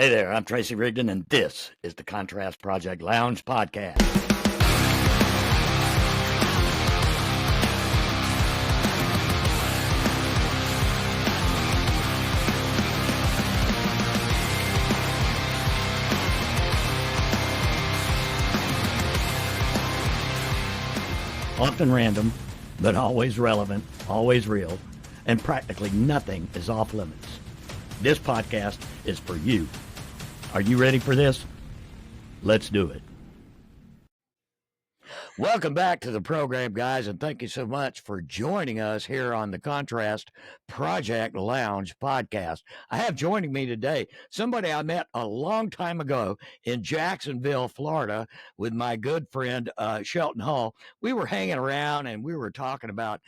Hey there, I'm Tracy Rigdon, and this is the Contrast Project Lounge podcast. Often random, but always relevant, always real, and practically nothing is off limits. This podcast is for you. Are you ready for this? Let's do it. Welcome back to the program, guys, and thank you so much for joining us here on the Contrast Project Lounge podcast. I have joining me today somebody I met a long time ago in Jacksonville, Florida, with my good friend Shelton Hall. We were hanging around and we were talking about,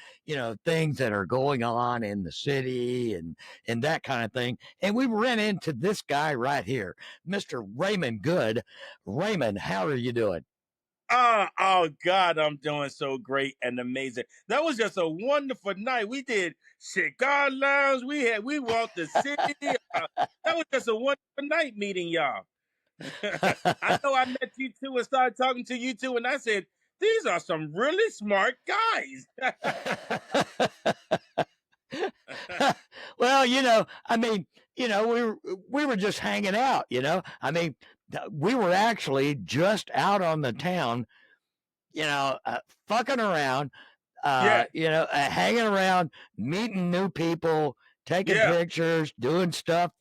things that are going on in the city and that kind of thing. And we ran into this guy right here, Mr. Raymond Goode. Raymond, how are you doing? Oh God, I'm doing so great and amazing. That was just a wonderful night. We did cigar lounge. We walked the city. That was just a wonderful night meeting y'all. I know I met you two and started talking to you two, and I said, these are some really smart guys. Well, we were just hanging out, we were actually just out on the town, fucking around, Yeah. hanging around, meeting new people, taking Yeah. pictures, doing stuff,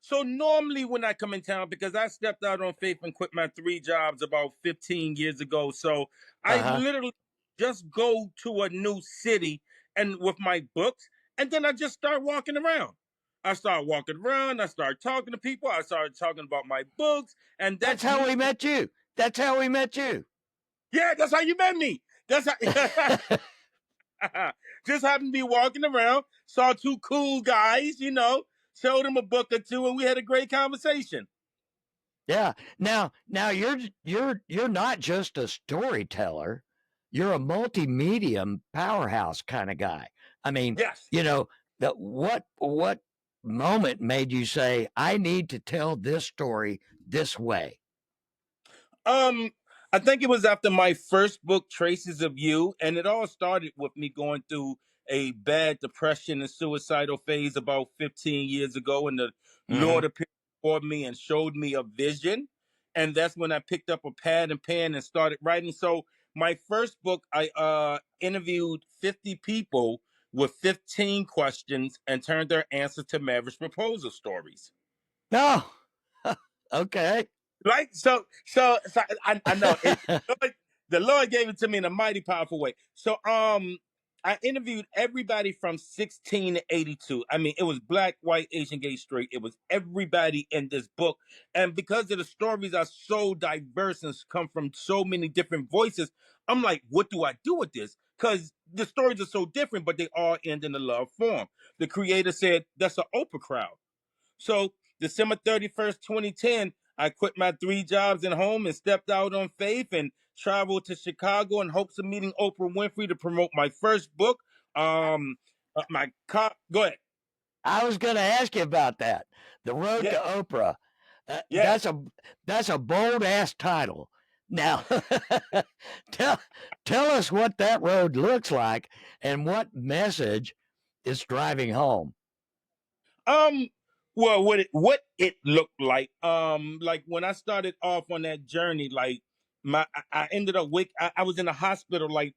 So normally when I come in town, because I stepped out on faith and quit my 3 jobs about 15 years ago. So I uh-huh. literally just go to a new city and with my books, and then I just start walking around. I start walking around, I start talking to people, I started talking about my books, and That's how we met you. That's how we met you. Yeah, that's how you met me. That's how just happened to be walking around, saw 2 cool guys, showed them a book or two, and we had a great conversation. Yeah. Now you're not just a storyteller. You're a multi-medium powerhouse kind of guy. I mean, Yes. What moment made you say, I need to tell this story this way? I think it was after my first book, Traces of You, and it all started with me going through a bad depression and suicidal phase about 15 years ago, and the Lord appeared before me and showed me a vision, and that's when I picked up a pad and pen and started writing. So my first book, I interviewed 50 people with 15 questions and turned their answers to marriage proposal stories. No. Okay. Right? So I know the Lord gave it to me in a mighty powerful way. So I interviewed everybody from 16 to 82. I mean, it was black, white, Asian, gay, straight. It was everybody in this book. And because of the stories are so diverse and come from so many different voices, I'm like, what do I do with this? Because the stories are so different, but they all end in a love form. The creator said that's an Oprah crowd. So December 31st, 2010, I quit my 3 jobs and home and stepped out on faith and traveled to Chicago in hopes of meeting Oprah Winfrey to promote my first book. Go ahead. I was going to ask you about that. The Road to Oprah. Yeah. That's a bold ass title. Now, tell us what that road looks like and what message it's driving home. Well, what it looked like when I started off on that journey, like I ended up I was in the hospital like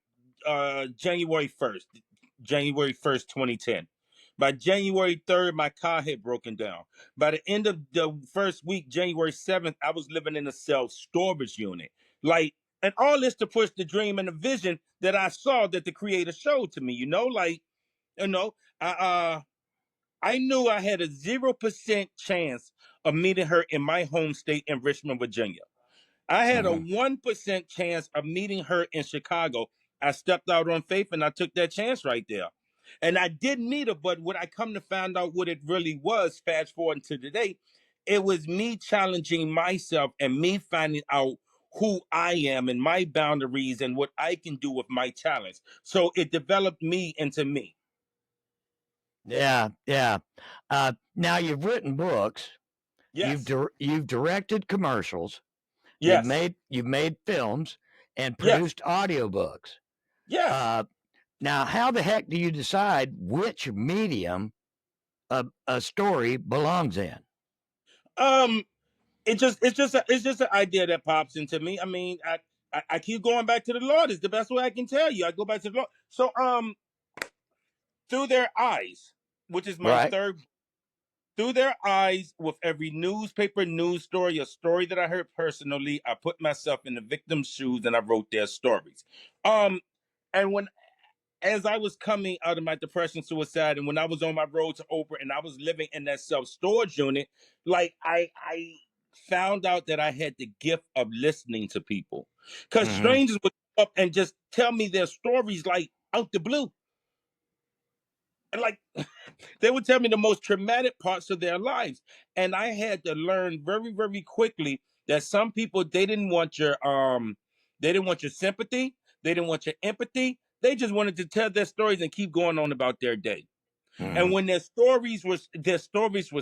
January 1st, 2010. By January 3rd, my car had broken down. By the end of the first week, January 7th, I was living in a self-storage unit. Like, and all this to push the dream and the vision that I saw that the creator showed to me, you know, I I knew I had a 0% chance of meeting her in my home state in Richmond, Virginia. I had a 1% chance of meeting her in Chicago. I stepped out on faith and I took that chance right there. And I did meet her, but what I come to find out what it really was, fast forward to today, it was me challenging myself and me finding out who I am and my boundaries and what I can do with my talents. So it developed me into me. Yeah, yeah. Now you've written books, Yes, you've directed commercials, yes, you've made films, and yes, produced audiobooks. yes. Uh, Now, how the heck do you decide which medium a story belongs in? Um, it's just an idea that pops into me. I mean, I keep going back to the Lord. Is the best way I can tell you. I go back to the Lord. So through their eyes, which is my Right. third, through their eyes, with every newspaper news story, a story that I heard personally, I put myself in the victim's shoes and I wrote their stories. Um, and when as I was coming out of my depression, suicide, and when I was on my road to Oprah, and I was living in that self storage unit, like I found out that I had the gift of listening to people, because Hmm. strangers would come up and just tell me their stories like out the blue, and like they would tell me the most traumatic parts of their lives, and I had to learn very very quickly that some people they didn't want your sympathy, they didn't want your empathy, they just wanted to tell their stories and keep going on about their day. And Hmm. when their stories were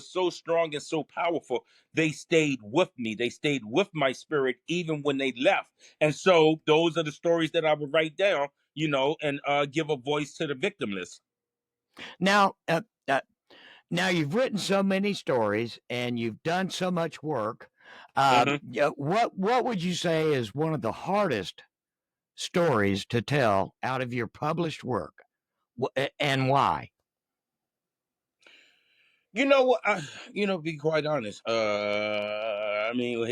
so strong and so powerful, they stayed with me. They stayed with my spirit even when they left. And so those are the stories that I would write down, and give a voice to the victimless. Now, now you've written so many stories and you've done so much work. Hmm. Yeah, what would you say is one of the hardest stories to tell out of your published work, and why? You know what? Be quite honest. I mean,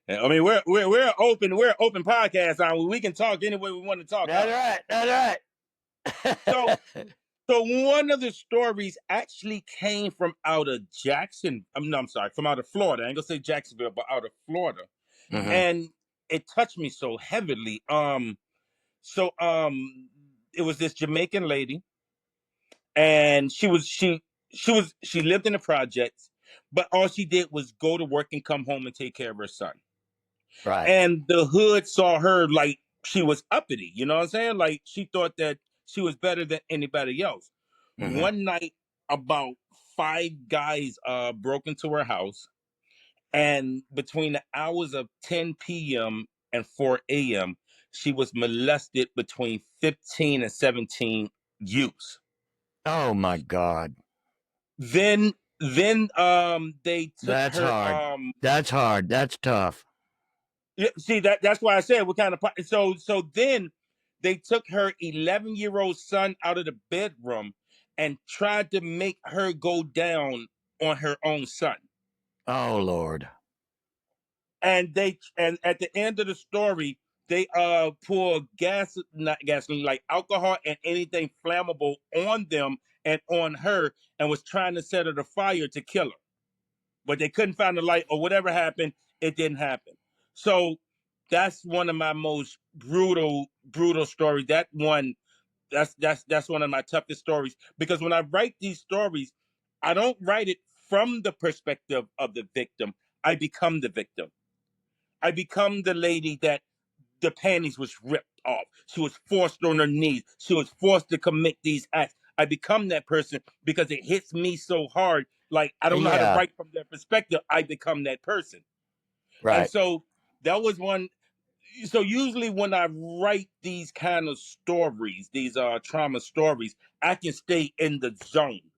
I mean, we're an open podcast on. We can talk any way we want to talk. That's right. So That's right. So one of the stories actually came from out of Jackson. No, I'm sorry, from out of Florida. I ain't gonna say Jacksonville, but out of Florida, Hmm. and it touched me so heavily. It was this Jamaican lady, and she lived in the projects, but all she did was go to work and come home and take care of her son. Right. And the hood saw her like she was uppity. You know what I'm saying? Like she thought that she was better than anybody else. Hmm. One night, about five guys broke into her house, and between the hours of 10 p.m. and 4 a.m., she was molested between 15 and 17 youths. Oh my God. Then they took That's her hard. That's hard. That's tough. Yeah, see that's why I said what kind of so then they took her 11-year-old son out of the bedroom and tried to make her go down on her own son. Oh Lord. And at the end of the story, they pour gas, not gasoline, like alcohol and anything flammable on them and on her, and was trying to set her to fire to kill her, but they couldn't find the light or whatever happened. It didn't happen. So that's one of my most brutal stories. That's one of my toughest stories, because when I write these stories, I don't write it from the perspective of the victim. I become the victim. I become the lady that the panties was ripped off. She was forced on her knees. She was forced to commit these acts. I become that person because it hits me so hard. Like I don't know how to Yeah. write from their perspective. I become that person. And Right. so that was one. So usually when I write these kind of stories, these trauma stories, I can stay in the zone.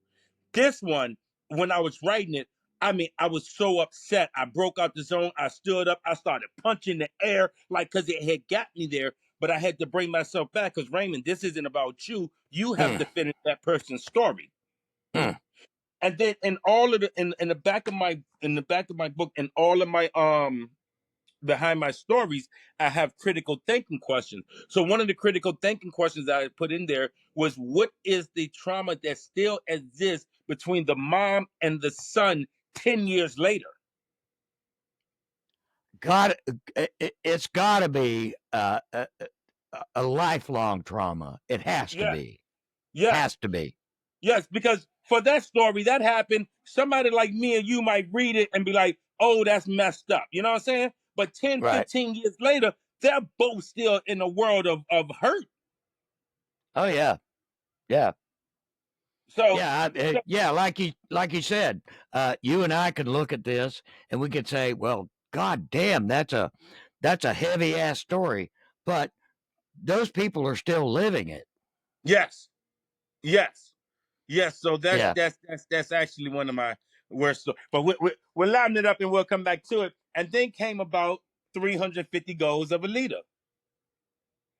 This one, when I was writing it, I mean, I was so upset. I broke out the zone. I stood up. I started punching the air, like, because it had got me there. But I had to bring myself back, because Raymond, this isn't about you. You have Mm, to finish that person's story. mm. And then in all of the in the back of my book, and all of my behind my stories, I have critical thinking questions. So one of the critical thinking questions that I put in there was, what is the trauma that still exists between the mom and the son 10 years later? Got it's got to be a lifelong trauma. It has to Yeah. be. Yes. Has to be. Yes. Because for that story that happened, somebody like me and you might read it and be like, oh, that's messed up. You know what I'm saying? But 10, Right. 15 years later, they're both still in a world of hurt. Oh yeah. Yeah. So, yeah, like you said, you and I could look at this and we could say, well, God damn, that's a heavy ass story, but those people are still living it. yes, yes, yes. So Yeah. that's actually one of my worst. But we're lining it up, and we'll come back to it. And then came about 350 goals of a leader.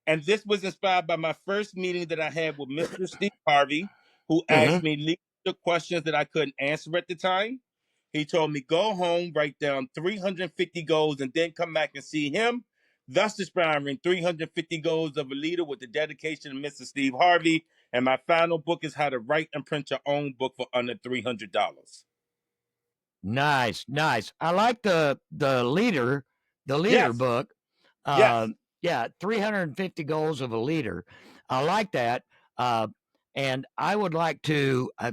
And this was inspired by my first meeting that I had with Mr. Steve Harvey, who Mm-hmm. asked me leadership questions that I couldn't answer at the time. He told me, go home, write down 350 goals, and then come back and see him. Thus inspiring 350 goals of a leader with the dedication of Mr. Steve Harvey. And my final book is How to Write and Print Your Own Book for Under $300. Nice, nice. I like the leader Yes, book. yes. Yeah, 350 goals of a leader. I like that. Uh, and I would like to uh,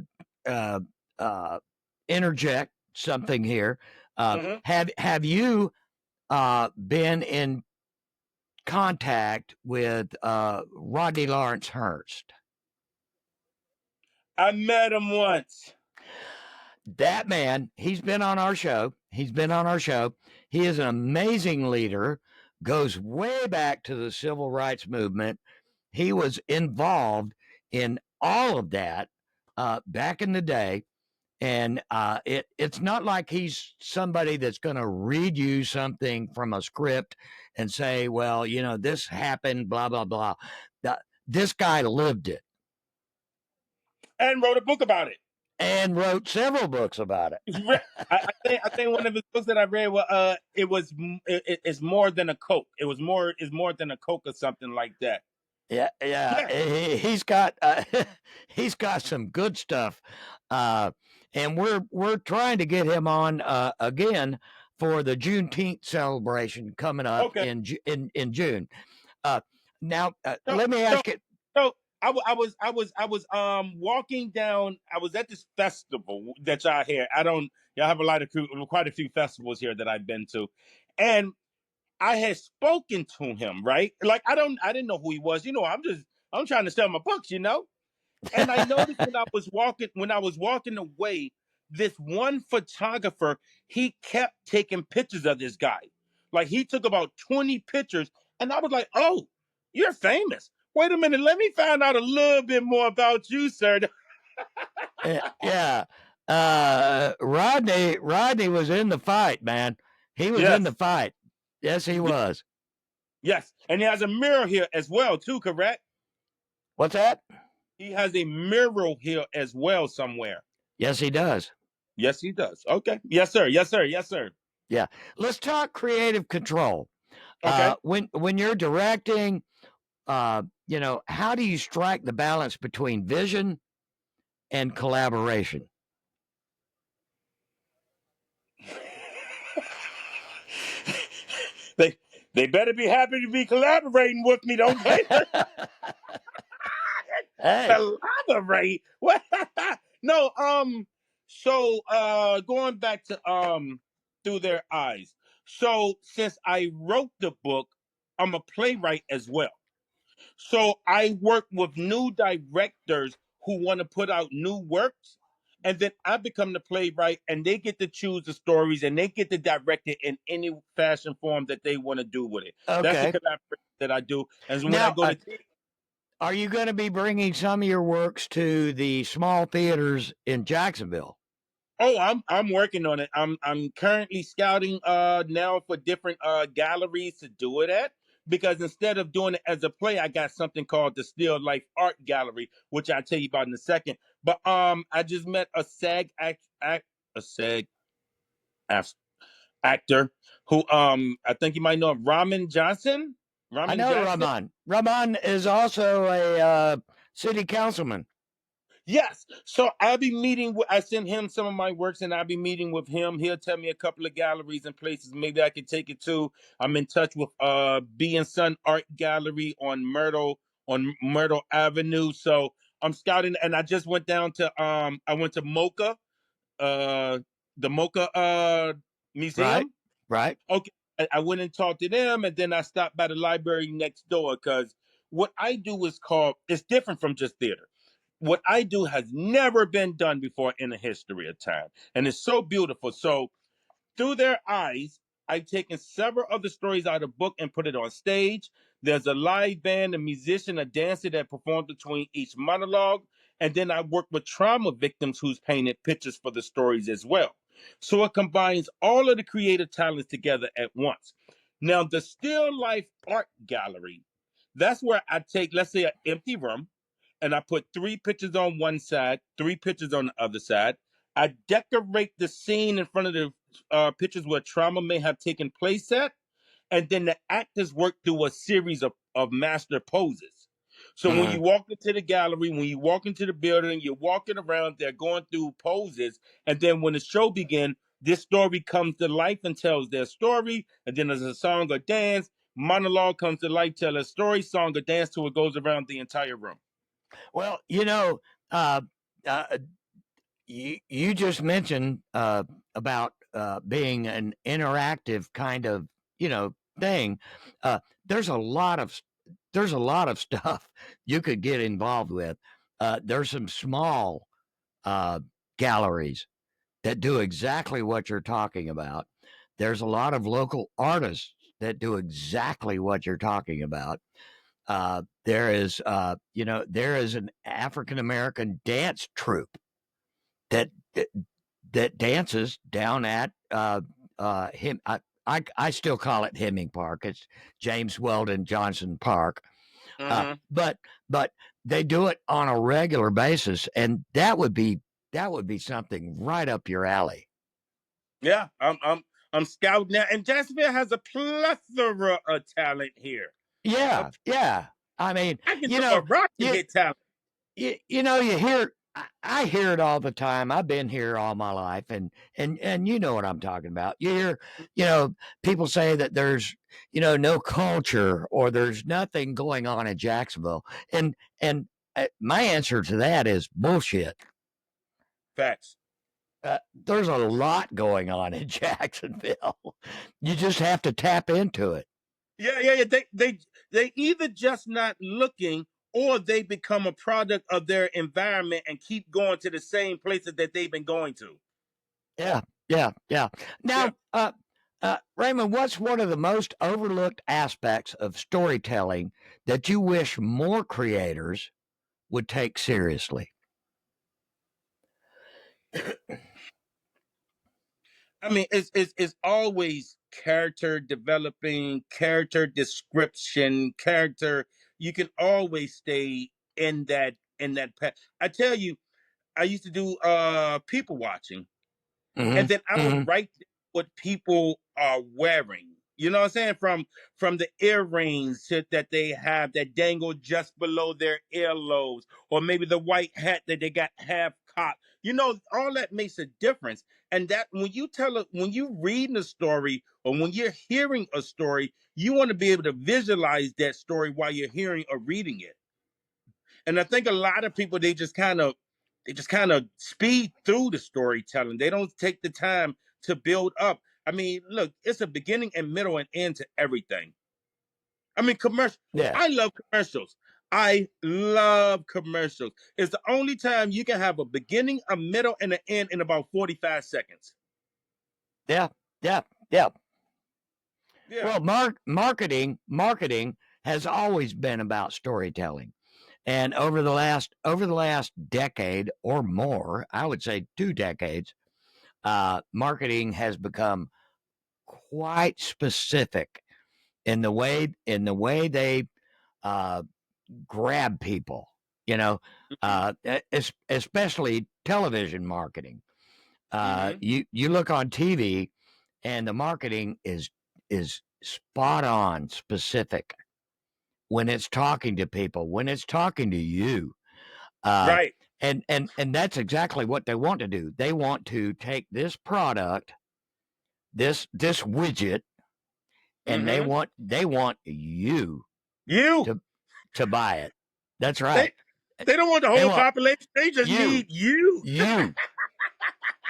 uh, interject something here. Mm-hmm. Have you been in contact with Rodney Lawrence Hurst? I met him once. That man, he's been on our show. He's been on our show. He is an amazing leader, goes way back to the civil rights movement. He was involved in all of that back in the day. And it's not like he's somebody that's going to read you something from a script and say, well, you know, this happened, blah, blah, blah. This guy lived it And wrote a book about it. and wrote several books about it. I think one of his books that I read was it's more than a Coke. It's more than a Coke or something like that. Yeah, yeah, Yeah. he's got he's got some good stuff, uh, and we're trying to get him on again for the Juneteenth celebration coming up Okay. in June. Uh, now, So let me so ask you. so I was walking down. I was at this festival that y'all here. Y'all have quite a few festivals here that I've been to, and I had spoken to him. Right, like I didn't know who he was. I'm trying to sell my books. And I noticed when I was walking away, this one photographer, he kept taking pictures of this guy. Like he took about 20 pictures, and I was like, "Oh, you're famous. Wait a minute, let me find out a little bit more about you, sir." Yeah, Rodney was in the fight, man. He was in the Yes, fight. Yes, he was. yes, and he has a mural here as well, too. Correct? What's that? He has a mural here as well somewhere. Yes, he does. Yes, he does. Okay. Yes, sir. Yes, sir. Yes, sir. Yeah. Let's talk creative control. Okay. When you're directing, you know, how do you strike the balance between vision and collaboration? they they better be happy to be collaborating with me. Don't play Hey, collaborate. What? No. So going back to through their eyes. So since I wrote the book, I'm a playwright as well. So I work with new directors who want to put out new works. And then I become the playwright, and they get to choose the stories, and they get to direct it in any fashion form that they want to do with it. That's the okay. collaboration that I do. And when I Now, go to are you going to be bringing some of your works to the small theaters in Jacksonville? oh, I'm working on it. I'm currently scouting now for different galleries to do it at, because instead of doing it as a play, I got something called the Still Life Art Gallery, which I'll tell you about in a second. But I just met a SAG act, actor who I think you might know of, Ramen Johnson. I Ramen know Jackson. Rahman. Rahman is also a city councilman. Yes. So I'll be meeting with, I sent him some of my works, and I'll be meeting with him. He'll tell me a couple of galleries and places maybe I could take it to. I'm in touch with B and Son Art Gallery on Myrtle Avenue. So I'm scouting, and I just went down to I went to Mocha, uh the Mocha Right, Museum. right. Okay. I went and talked to them, and then I stopped by the library next door, because what I do is called, it's different from just theater. what I do has never been done before in the history of time. And it's so beautiful. So through their eyes, I've taken several of the stories out of the book and put it on stage. There's a live band, a musician, a dancer that performs between each monologue. And then I work with trauma victims who's painted pictures for the stories as well. So it combines all of the creative talents together at once. Now, the still life art gallery, that's where I take, let's say, an empty room, and I put three pictures on one side, three pictures on the other side. I decorate the scene in front of the pictures where trauma may have taken place at, and then the actors work through a series of master poses. So when Mm-hmm. you walk into the gallery, when you walk into the building, you're walking around, they're going through poses, and then when the show begins, this story comes to life and tells their story, and then there's a song or dance, monologue comes to life, tell a story, song or dance till it goes around the entire room. Well, uh, uh, you just mentioned about being an interactive kind of thing. Uh, there's a lot of stuff you could get involved with. There's some small uh, galleries that do exactly what you're talking about. There's a lot of local artists that do exactly what you're talking about. There is an African American dance troupe that that dances down at him. I still call it Hemming Park. It's James Weldon Johnson Park, Mm-hmm. but they do it on a regular basis, and that would be something right up your alley. Yeah, I'm scouting now, and Jacksonville has a plethora of talent here. A, Yeah, yeah. I mean, I can you throw a know, rock to you hit talent. you hear. I hear it all the time. I've been here all my life, and you know what I'm talking about. You hear, people say that there's, no culture or there's nothing going on in Jacksonville, and my answer to that is bullshit. Facts. There's a lot going on in Jacksonville. You just have to tap into it. Yeah. They either just not looking, or they become a product of their environment and keep going to the same places that they've been going to. Yeah, yeah, yeah. Yeah. Now, Raymond, what's one of the most overlooked aspects of storytelling that you wish more creators would take seriously? I mean, it's always character developing, character description, character. You can always stay in that path. I tell you, I used to do people watching, Hmm. and then I would Hmm. write what people are wearing. You know what I'm saying? From the earrings that they have that dangle just below their earlobes, or maybe the white hat that they got half cocked. All that makes a difference. And that when you reading a story or when you're hearing a story, you want to be able to visualize that story while you're hearing or reading it. And I think a lot of people they just kind of speed through the storytelling. They don't take the time to build up. I mean, look, it's a beginning and middle and end to everything. I mean, commercial. Yeah, I love commercials. I love commercials. It's the only time you can have a beginning, a middle, and an end in about 45 seconds. yeah, yeah, yeah. Yeah. Well, marketing has always been about storytelling. And over the last decade or more, I would say 2 decades, marketing has become quite specific in the way they uh, grab people. You know, especially television marketing. Mm-hmm. You look on TV, and the marketing is spot on specific when it's talking to people, when it's talking to you. Uh, Right. and that's exactly what they want to do. They want to take this product, this widget, and they Mm-hmm. want you You. to buy it. That's They right. they don't want the They whole want population. They just you, need you. you.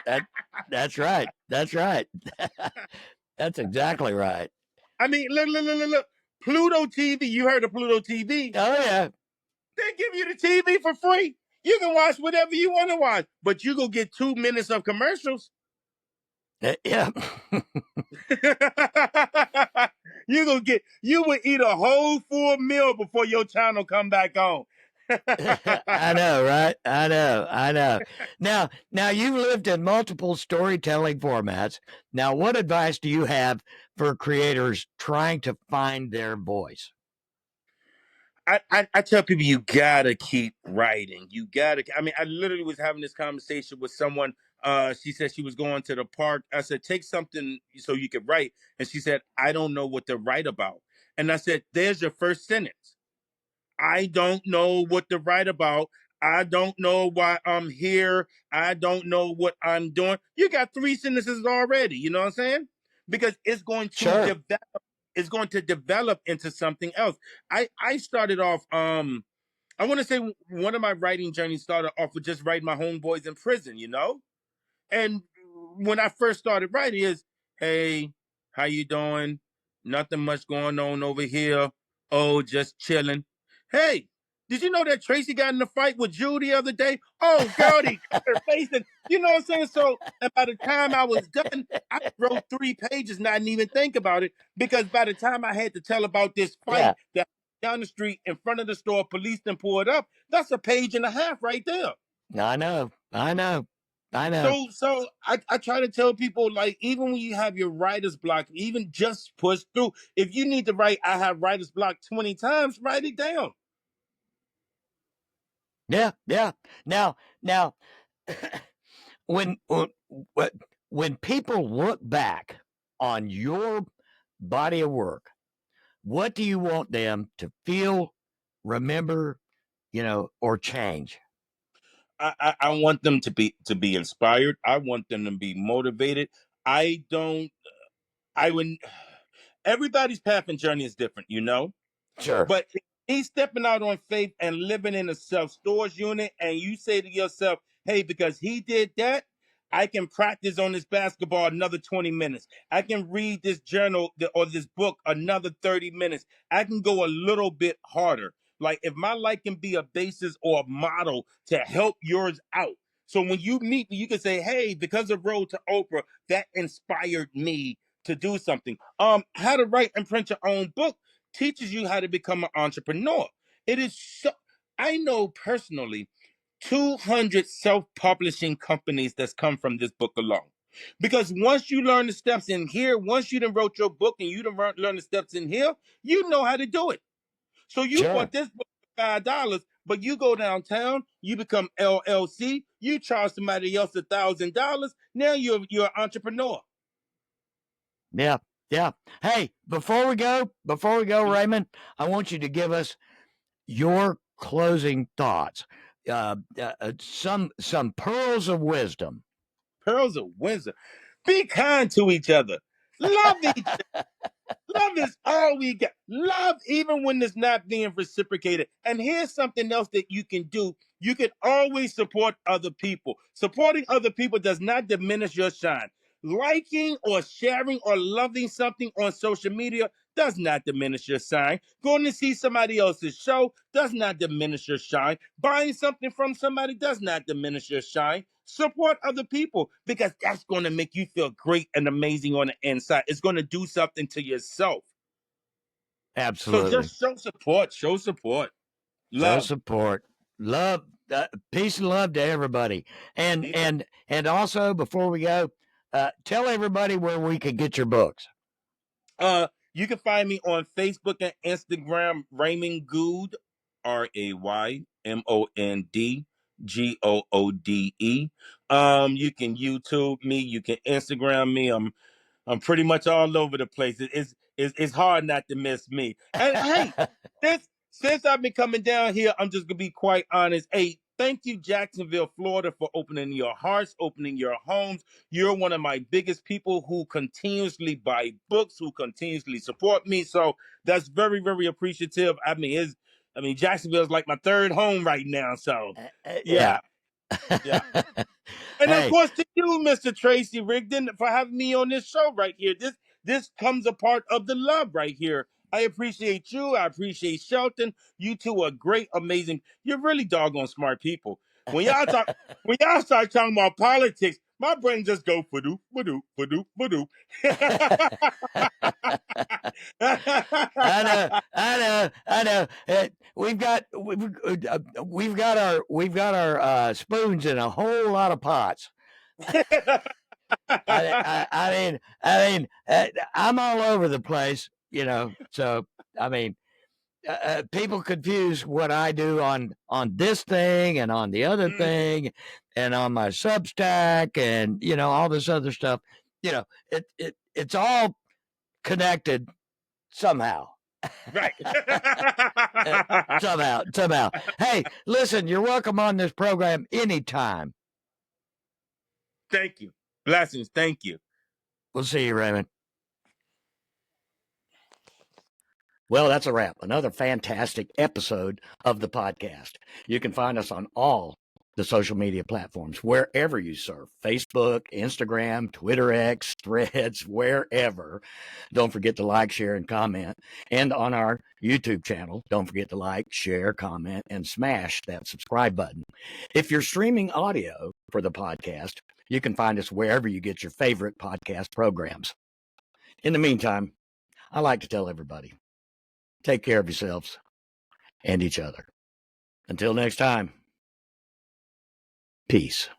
That that's right. That's right. That's exactly right. I mean, look. Pluto TV. You heard of Pluto TV? Oh yeah. They give you the TV for free. You can watch whatever you want to watch, but you go get 2 minutes of commercials. Yeah. You would eat a whole full meal before your channel come back on. I know, right? I know. Now you've lived in multiple storytelling formats. Now, what advice do you have for creators trying to find their voice? I tell people you gotta keep writing. You gotta. I mean, I literally was having this conversation with someone. She said she was going to the park. I said, take something so you could write. And she said, I don't know what to write about. And I said, there's your first sentence. I don't know what to write about. I don't know why I'm here. I don't know what I'm doing. You got three sentences already. You know what I'm saying? Because Sure. it's going to develop into something else. I started off I want to say one of my writing journeys started off with just writing my homeboys in prison, you know? And when I first started writing is, hey, how you doing? Nothing much going on over here. Oh, just chilling. Hey, did you know that Tracy got in a fight with Jude the other day? Oh, girl, he cut her face. And you know what I'm saying? So, and by the time I was done, I wrote 3 pages and I didn't even think about it because by the time I had to tell about this fight Yeah. that down the street in front of the store, police then pulled up, that's a page and a half right there. I know. I know. I know. So I try to tell people like even when you have your writer's block, even just push through. If you need to write, I have writer's block 20 times, write it down. Yeah. Yeah. Now, when when when people look back on your body of work, what do you want them to feel, remember, or change? I want them to be inspired. I want them to be motivated. I don't I would everybody's path and journey is different, you know? Sure. But if he's stepping out on faith and living in a self storage unit, and you say to yourself, hey, because he did that, I can practice on this basketball another 20 minutes. I can read this journal or this book another 30 minutes. I can go a little bit harder. Like if my life can be a basis or a model to help yours out. So when you meet me, you can say, hey, because of Road to Oprah, that inspired me to do something. How to write and print your own book teaches you how to become an entrepreneur. It is so, I know personally 200 self-publishing companies that's come from this book alone. Because once you learn the steps in here, once you done wrote your book and you done learn the steps in here, you know how to do it. So you Sure. bought this book for $5, but you go downtown, you become LLC, you charge somebody else $1,000. Now you're an entrepreneur. Yeah. Yeah. Hey, before we go, Raymond, I want you to give us your closing thoughts. Some pearls of wisdom. Pearls of wisdom. Be kind to each other. Love each Love is all we got. Love, even when it's not being reciprocated. And here's something else that you can do. You can always support other people. Supporting other people does not diminish your shine. Liking or sharing or loving something on social media does not diminish your shine. Going to see somebody else's show does not diminish your shine. Buying something from somebody does not diminish your shine. Support other people because that's going to make you feel great and amazing on the inside. It's going to do something to yourself. So Absolutely. just show support. Show support. Show Love. support. Love, peace and love to everybody. And Peace. and and also before we go, tell everybody where we could get your books. You can find me on Facebook and Instagram, Raymond Goode, RaymondGoode. You can YouTube me. You can Instagram me. I'm pretty much all over the place. It's hard not to miss me. And hey, since I've been coming down here, I'm just gonna be quite honest. Hey, thank you, Jacksonville, Florida, for opening your hearts, opening your homes. You're one of my biggest people who continuously buy books, who continuously support me. So that's very, very appreciative. Jacksonville is like my third home right now. So Yeah. yeah, yeah. And of Hey, course to you, Mr. Tracy Rigdon, for having me on this show right here. This comes a part of the love right here. I appreciate you. I appreciate Shelton. You two are great, amazing. You're really doggone smart people. When y'all talk, when y'all start talking about politics, my brain just go fadoop, fadoop, fadoop, fadoop. I know. We've got our spoons in a whole lot of pots. I'm all over the place, you know. So I mean, people confuse what I do on this thing and on the other thing, and on my Substack, and you know all this other stuff. You know, it's all connected somehow. Right. Somehow. Hey, listen, you're welcome on this program anytime. Thank you. Blessings. Thank you. We'll see you, Raymond. Well, that's a wrap. Another fantastic episode of the podcast. You can find us on all the social media platforms, wherever you surf, Facebook, Instagram, Twitter X, Threads, wherever. Don't forget to like, share, and comment. And on our YouTube channel, don't forget to like, share, comment, and smash that subscribe button. If you're streaming audio for the podcast, you can find us wherever you get your favorite podcast programs. In the meantime, I like to tell everybody, take care of yourselves and each other. Until next time, peace.